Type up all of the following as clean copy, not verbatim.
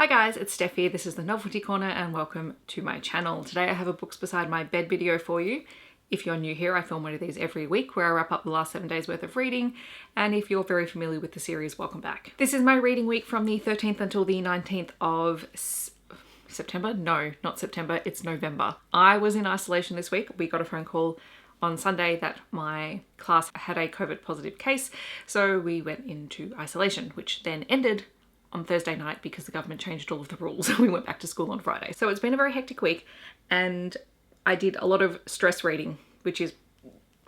Hi guys, it's Steph here. This is the Novelty Corner and welcome to my channel. Today I have a books beside my bed video for you. If you're new here, I film one of these every week where I wrap up the last 7 days worth of reading. And if you're very familiar with the series, welcome back. This is my reading week from the 13th until the 19th of September? No, not September, it's November. I was in isolation this week. We got a phone call on Sunday that my class had a COVID positive case. So we went into isolation, which then ended on Thursday night because the government changed all of the rules. We went back to school on Friday. So it's been a very hectic week and I did a lot of stress reading, which is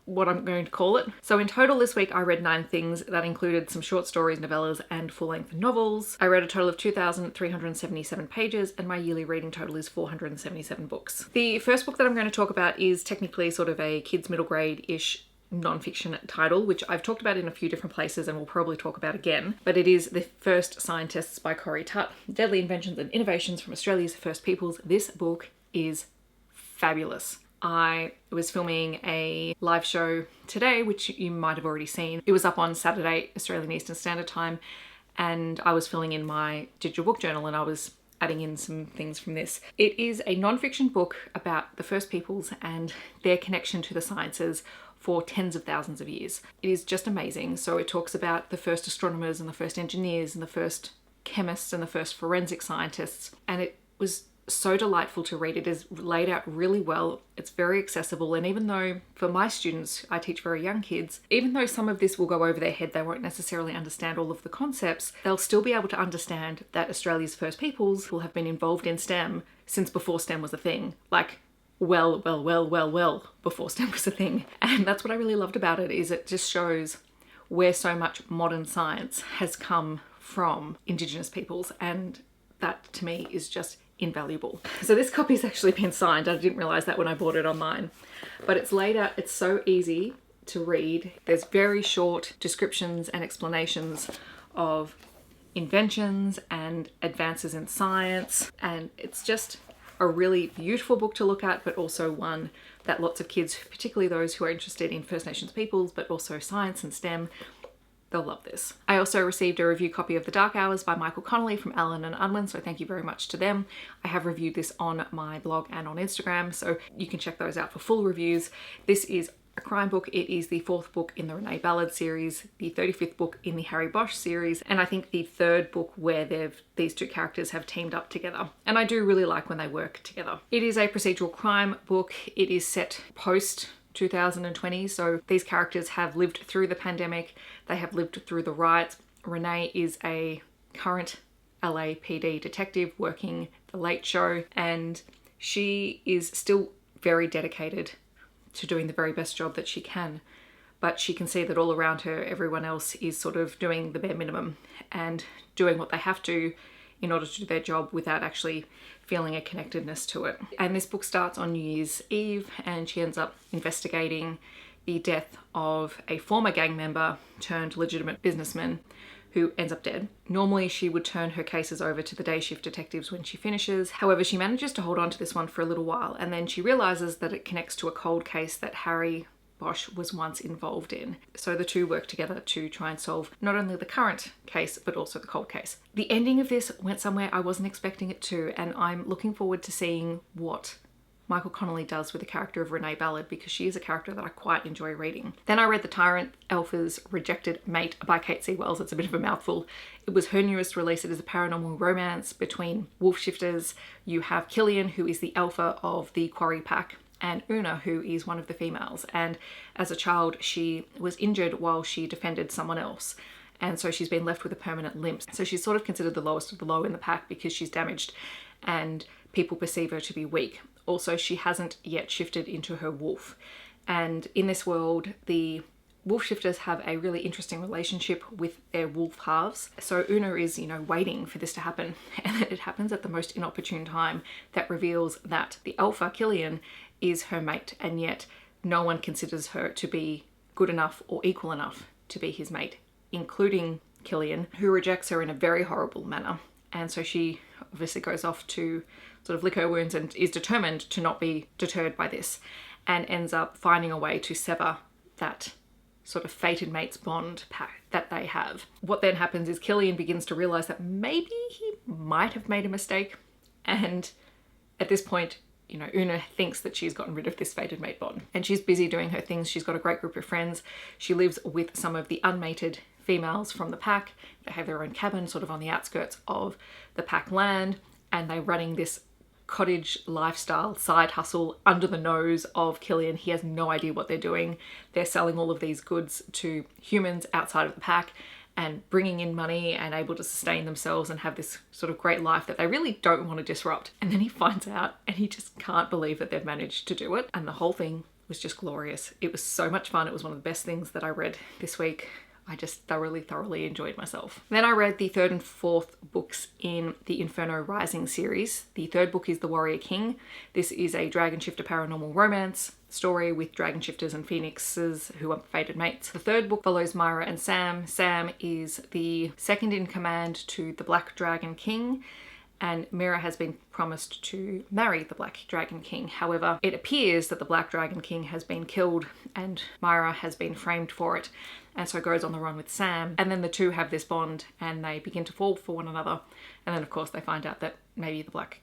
what I'm going to call it. So in total this week I read 9 things. That included some short stories, novellas and full-length novels. I read a total of 2,377 pages and my yearly reading total is 477 books. The first book that I'm going to talk about is technically sort of a kids middle grade-ish non-fiction title, which I've talked about in a few different places and will probably talk about again, but it is The First Scientists by Corrie Tutt, Deadly Inventions and Innovations from Australia's First Peoples. This book is fabulous. I was filming a live show today, which you might have already seen. It was up on Saturday, Australian Eastern Standard Time, and I was filling in my digital book journal and I was adding in some things from this. It is a non-fiction book about the First Peoples and their connection to the sciences for tens of thousands of years. It is just amazing. So it talks about the first astronomers and the first engineers and the first chemists and the first forensic scientists. And it was so delightful to read. It is laid out really well. It's very accessible. And even though for my students, I teach very young kids, even though some of this will go over their head, they won't necessarily understand all of the concepts, they'll still be able to understand that Australia's first peoples will have been involved in STEM since before STEM was a thing. Like, well before STEM was a thing. And that's what I really loved about it, is it just shows where so much modern science has come from Indigenous peoples, and that to me is just invaluable. So this copy's actually been signed. I didn't realize that when I bought it online, but it's laid out, it's so easy to read. There's very short descriptions and explanations of inventions and advances in science, and it's just a really beautiful book to look at, but also one that lots of kids, particularly those who are interested in First Nations peoples, but also science and STEM, they'll love this. I also received a review copy of The Dark Hours by Michael Connolly from Allen and Unwin, so thank you very much to them. I have reviewed this on my blog and on Instagram, so you can check those out for full reviews. This is a crime book. It is the 4th book in the Renee Ballard series, the 35th book in the Harry Bosch series, and I think the 3rd book where these two characters have teamed up together. And I do really like when they work together. It is a procedural crime book. It is set post 2020, so these characters have lived through the pandemic. They have lived through the riots. Renee is a current LAPD detective working the Late Show, and she is still very dedicated to doing the very best job that she can, but she can see that all around her everyone else is sort of doing the bare minimum and doing what they have to in order to do their job without actually feeling a connectedness to it. And this book starts on New Year's Eve and she ends up investigating the death of a former gang member turned legitimate businessman who ends up dead. Normally she would turn her cases over to the day shift detectives when she finishes. However, she manages to hold on to this one for a little while, and then she realizes that it connects to a cold case that Harry Bosch was once involved in. So the two work together to try and solve not only the current case, but also the cold case. The ending of this went somewhere I wasn't expecting it to, and I'm looking forward to seeing what Michael Connolly does with the character of Renee Ballard, because she is a character that I quite enjoy reading. Then I read The Tyrant, Alpha's Rejected Mate by Kate C. Wells. It's a bit of a mouthful. It was her newest release. It is a paranormal romance between wolf shifters. You have Killian, who is the alpha of the Quarry Pack, and Una, who is one of the females. And as a child, she was injured while she defended someone else. And so she's been left with a permanent limp. So she's sort of considered the lowest of the low in the pack because she's damaged and people perceive her to be weak. Also, she hasn't yet shifted into her wolf. And in this world, the wolf shifters have a really interesting relationship with their wolf halves. So Una is, waiting for this to happen. And then it happens at the most inopportune time that reveals that the alpha, Killian, is her mate. And yet no one considers her to be good enough or equal enough to be his mate, including Killian, who rejects her in a very horrible manner. And so she obviously goes off to sort of lick her wounds and is determined to not be deterred by this, and ends up finding a way to sever that sort of fated mates bond that they have. What then happens is Killian begins to realize that maybe he might have made a mistake, and at this point, you know, Una thinks that she's gotten rid of this fated mate bond, and she's busy doing her things. She's got a great group of friends. She lives with some of the unmated females from the pack. They have their own cabin sort of on the outskirts of the pack land, and they're running this cottage lifestyle side hustle under the nose of Killian. He has no idea what they're doing. They're selling all of these goods to humans outside of the pack and bringing in money and able to sustain themselves and have this sort of great life that they really don't want to disrupt. And then he finds out and he just can't believe that they've managed to do it. And the whole thing was just glorious. It was so much fun. It was one of the best things that I read this week. I just thoroughly enjoyed myself. Then I read the third and fourth books in the Inferno Rising series. The third book is The Warrior King. This is a dragon shifter paranormal romance story with dragon shifters and phoenixes who are fated mates. The third book follows Myra and Sam. Sam is the second in command to the Black Dragon King, and Myra has been promised to marry the Black Dragon King. However, it appears that the Black Dragon King has been killed and Myra has been framed for it, and so goes on the run with Sam. And then the two have this bond and they begin to fall for one another. And then of course they find out that maybe the Black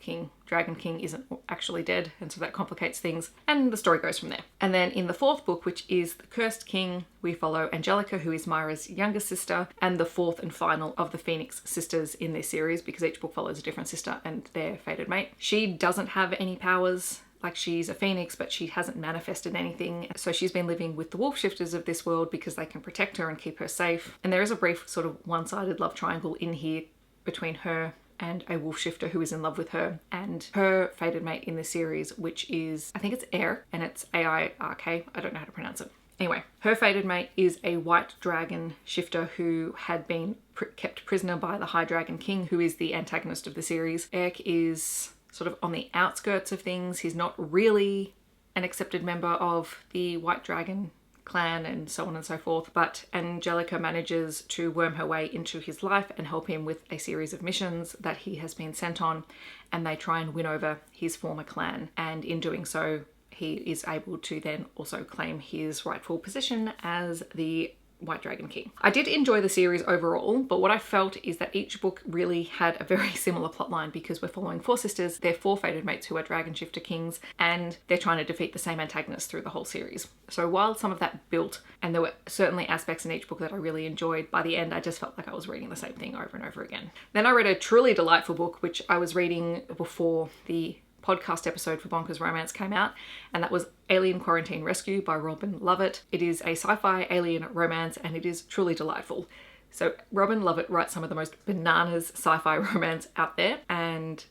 Dragon King isn't actually dead, and so that complicates things, and the story goes from there. And then in the fourth book, which is The Cursed King, we follow Angelica, who is Myra's younger sister and the fourth and final of the Phoenix sisters in this series, because each book follows a different sister and their fated mate. She doesn't have any powers. Like, she's a phoenix, but she hasn't manifested anything. So she's been living with the wolf shifters of this world because they can protect her and keep her safe. And there is a brief sort of one-sided love triangle in here between her and a wolf shifter who is in love with her and her fated mate in this series, which is, I think it's Air, and it's A-I-R-K. I don't know how to pronounce it. Anyway, her fated mate is a white dragon shifter who had been kept prisoner by the High Dragon King, who is the antagonist of the series. Eric is sort of on the outskirts of things. He's not really an accepted member of the White Dragon clan and so on and so forth, but Angelica manages to worm her way into his life and help him with a series of missions that he has been sent on, and they try and win over his former clan, and in doing so he is able to then also claim his rightful position as the White Dragon King. I did enjoy the series overall, but what I felt is that each book really had a very similar plotline, because we're following four sisters, they're four fated mates who are dragon shifter kings, and they're trying to defeat the same antagonist through the whole series. So while some of that built, and there were certainly aspects in each book that I really enjoyed, by the end I just felt like I was reading the same thing over and over again. Then I read a truly delightful book, which I was reading before the podcast episode for Bonkers Romance came out, and that was Alien Quarantine Rescue by Robin Lovett. It is a sci-fi alien romance and it is truly delightful. So Robin Lovett writes some of the most bananas sci-fi romance out there, and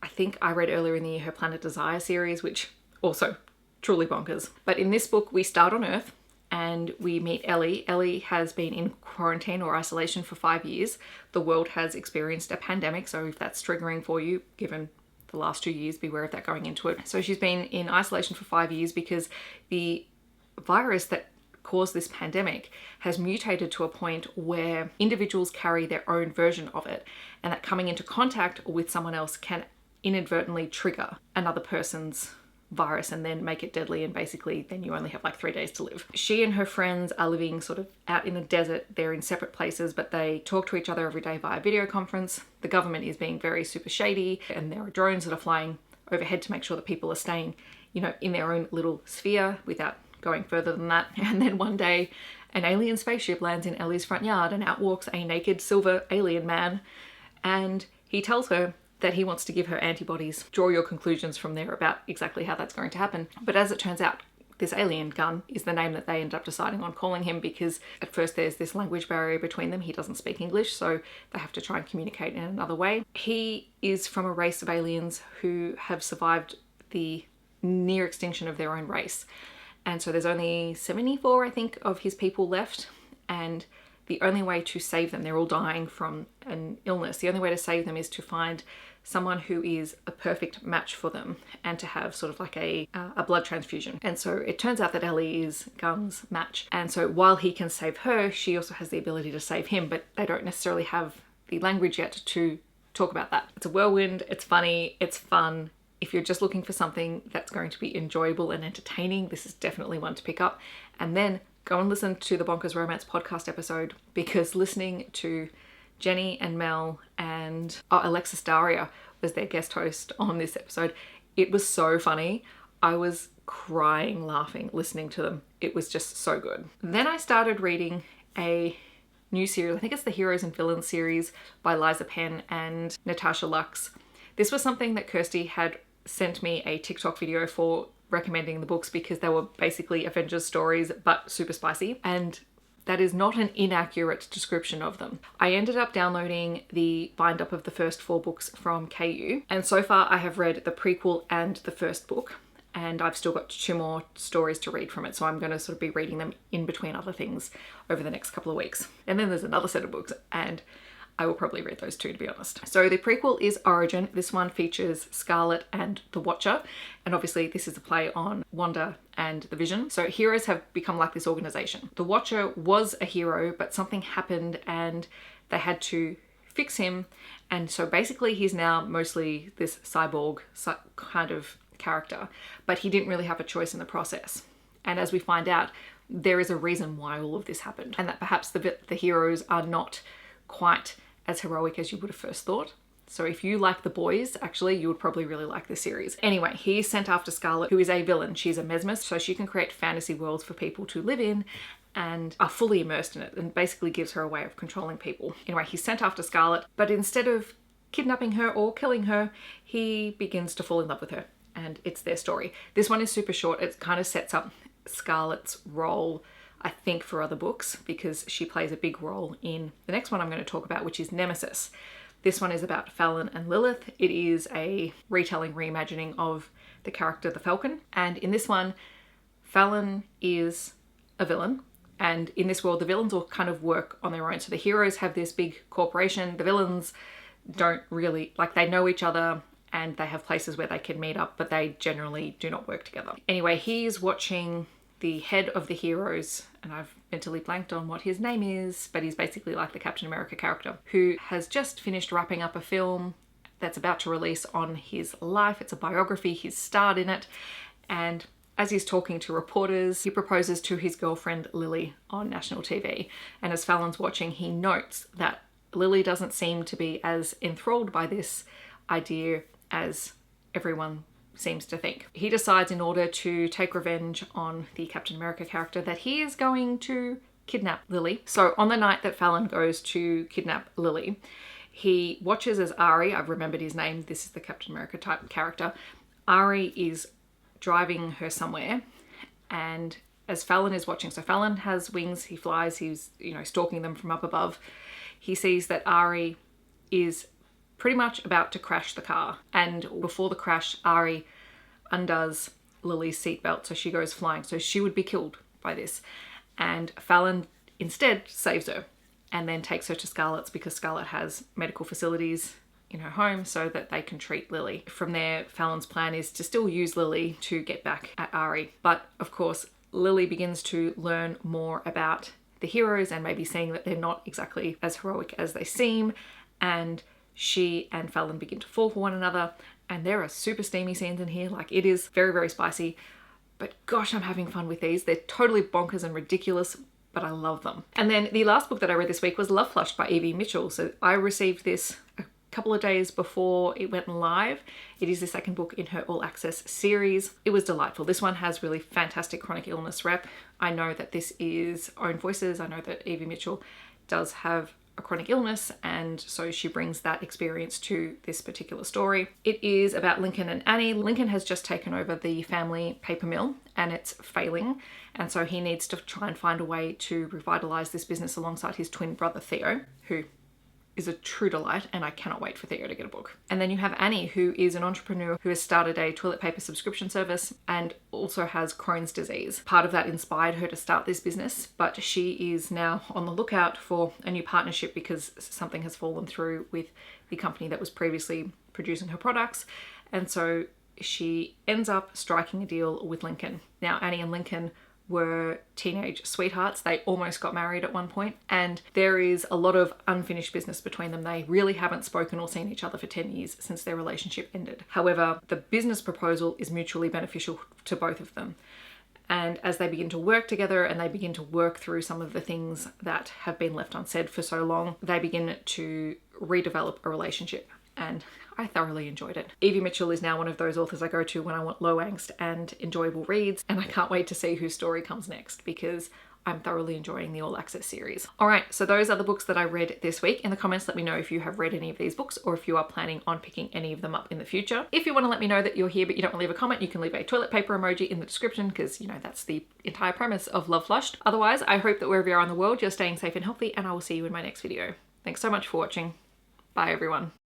I think I read earlier in the year her Planet Desire series, which also truly bonkers. But in this book we start on Earth and we meet Ellie. Ellie has been in quarantine or isolation for 5 years. The world has experienced a pandemic, so if that's triggering for you, given the last 2 years, beware of that going into it. So she's been in isolation for 5 years because the virus that caused this pandemic has mutated to a point where individuals carry their own version of it, and that coming into contact with someone else can inadvertently trigger another person's virus and then make it deadly, and basically then you only have like 3 days to live. She and her friends are living sort of out in the desert. They're in separate places, but they talk to each other every day via video conference. The government is being very super shady, and there are drones that are flying overhead to make sure that people are staying, you know, in their own little sphere without going further than that. And then one day an alien spaceship lands in Ellie's front yard, and out walks a naked silver alien man, and he tells her that he wants to give her antibodies. Draw your conclusions from there about exactly how that's going to happen. But as it turns out, this alien gun is the name that they end up deciding on calling him, because at first there's this language barrier between them. He doesn't speak English, so they have to try and communicate in another way. He is from a race of aliens who have survived the near extinction of their own race. And so there's only 74, I think, of his people left. And the only way to save them, they're all dying from an illness, the only way to save them is to find someone who is a perfect match for them and to have sort of like a blood transfusion. And so it turns out that Ellie is Gun's match. And so while he can save her, she also has the ability to save him, but they don't necessarily have the language yet to talk about that. It's a whirlwind, it's funny, it's fun. If you're just looking for something that's going to be enjoyable and entertaining, this is definitely one to pick up. And then go and listen to the Bonkers Romance podcast episode, because listening to Jenny and Mel and Alexis Daria was their guest host on this episode, it was so funny. I was crying laughing listening to them. It was just so good. Then I started reading a new series. I think it's the Heroes and Villains series by Liza Penn and Natasha Lux. This was something that Kirsty had sent me a TikTok video for, recommending the books because they were basically Avengers stories but super spicy, and that is not an inaccurate description of them. I ended up downloading the bind-up of the first 4 books from KU, and so far I have read the prequel and the first book, and I've still got 2 more stories to read from it, so I'm going to sort of be reading them in between other things over the next couple of weeks. And then there's another set of books, and I will probably read those too, to be honest. So the prequel is Origin. This one features Scarlet and the Watcher, and obviously this is a play on Wanda and the Vision. So heroes have become like this organization. The Watcher was a hero, but something happened and they had to fix him, and so basically he's now mostly this cyborg kind of character, but he didn't really have a choice in the process. And as we find out, there is a reason why all of this happened, and that perhaps the heroes are not quite as heroic as you would have first thought. So if you like The Boys, actually, you would probably really like this series. Anyway, he's sent after Scarlet, who is a villain. She's a mesmerist, so she can create fantasy worlds for people to live in and are fully immersed in it, and basically gives her a way of controlling people. Anyway, he's sent after Scarlet, but instead of kidnapping her or killing her, he begins to fall in love with her, and it's their story. This one is super short. It kind of sets up Scarlet's role, I think, for other books, because she plays a big role in the next one I'm going to talk about, which is Nemesis. This one is about Fallon and Lilith. It is a retelling, reimagining of the character the Falcon, and in this one, Fallon is a villain, and in this world the villains all kind of work on their own. So the heroes have this big corporation, the villains don't really, like, they know each other and they have places where they can meet up, but they generally do not work together. Anyway, he's watching the head of the heroes, and I've mentally blanked on what his name is, but he's basically like the Captain America character, who has just finished wrapping up a film that's about to release on his life. It's a biography, he's starred in it, and as he's talking to reporters, he proposes to his girlfriend Lily on national TV. And as Fallon's watching, he notes that Lily doesn't seem to be as enthralled by this idea as everyone seems to think. He decides, in order to take revenge on the Captain America character, that he is going to kidnap Lily. So on the night that Fallon goes to kidnap Lily, he watches as Ari, I've remembered his name, this is the Captain America type character, Ari is driving her somewhere, and as Fallon is watching, so Fallon has wings, he flies, he's, you know, stalking them from up above, he sees that Ari is pretty much about to crash the car, and before the crash, Ari undoes Lily's seatbelt, so she goes flying, so she would be killed by this, and Fallon instead saves her and then takes her to Scarlet's, because Scarlet has medical facilities in her home so that they can treat Lily. From there, Fallon's plan is to still use Lily to get back at Ari, but of course Lily begins to learn more about the heroes, and maybe seeing that they're not exactly as heroic as they seem, and she and Fallon begin to fall for one another, and there are super steamy scenes in here. Like, it is very, very spicy, but gosh, I'm having fun with these. They're totally bonkers and ridiculous, but I love them. And then the last book that I read this week was Love Flushed by Evie Mitchell. So I received this a couple of days before it went live. It is the second book in her All Access series. It was delightful. This one has really fantastic chronic illness rep. I know that this is Own Voices. I know that Evie Mitchell does have a chronic illness, and so she brings that experience to this particular story. It is about Lincoln and Annie. Lincoln has just taken over the family paper mill and it's failing, and so he needs to try and find a way to revitalize this business alongside his twin brother Theo, who is a true delight, and I cannot wait for Theo to get a book. And then you have Annie, who is an entrepreneur who has started a toilet paper subscription service and also has Crohn's disease. Part of that inspired her to start this business, but she is now on the lookout for a new partnership because something has fallen through with the company that was previously producing her products. And so she ends up striking a deal with Lincoln. Now, Annie and Lincoln were teenage sweethearts. They almost got married at one point, and there is a lot of unfinished business between them. They really haven't spoken or seen each other for 10 years since their relationship ended. However, the business proposal is mutually beneficial to both of them. And as they begin to work together and they begin to work through some of the things that have been left unsaid for so long, they begin to redevelop a relationship. And I thoroughly enjoyed it. Evie Mitchell is now one of those authors I go to when I want low angst and enjoyable reads, and I can't wait to see whose story comes next because I'm thoroughly enjoying the All Access series. All right, so those are the books that I read this week. In the comments, let me know if you have read any of these books or if you are planning on picking any of them up in the future. If you want to let me know that you're here but you don't want to leave a comment, you can leave a toilet paper emoji in the description because, you know, that's the entire premise of Love Flushed. Otherwise, I hope that wherever you are in the world, you're staying safe and healthy, and I will see you in my next video. Thanks so much for watching. Bye, everyone.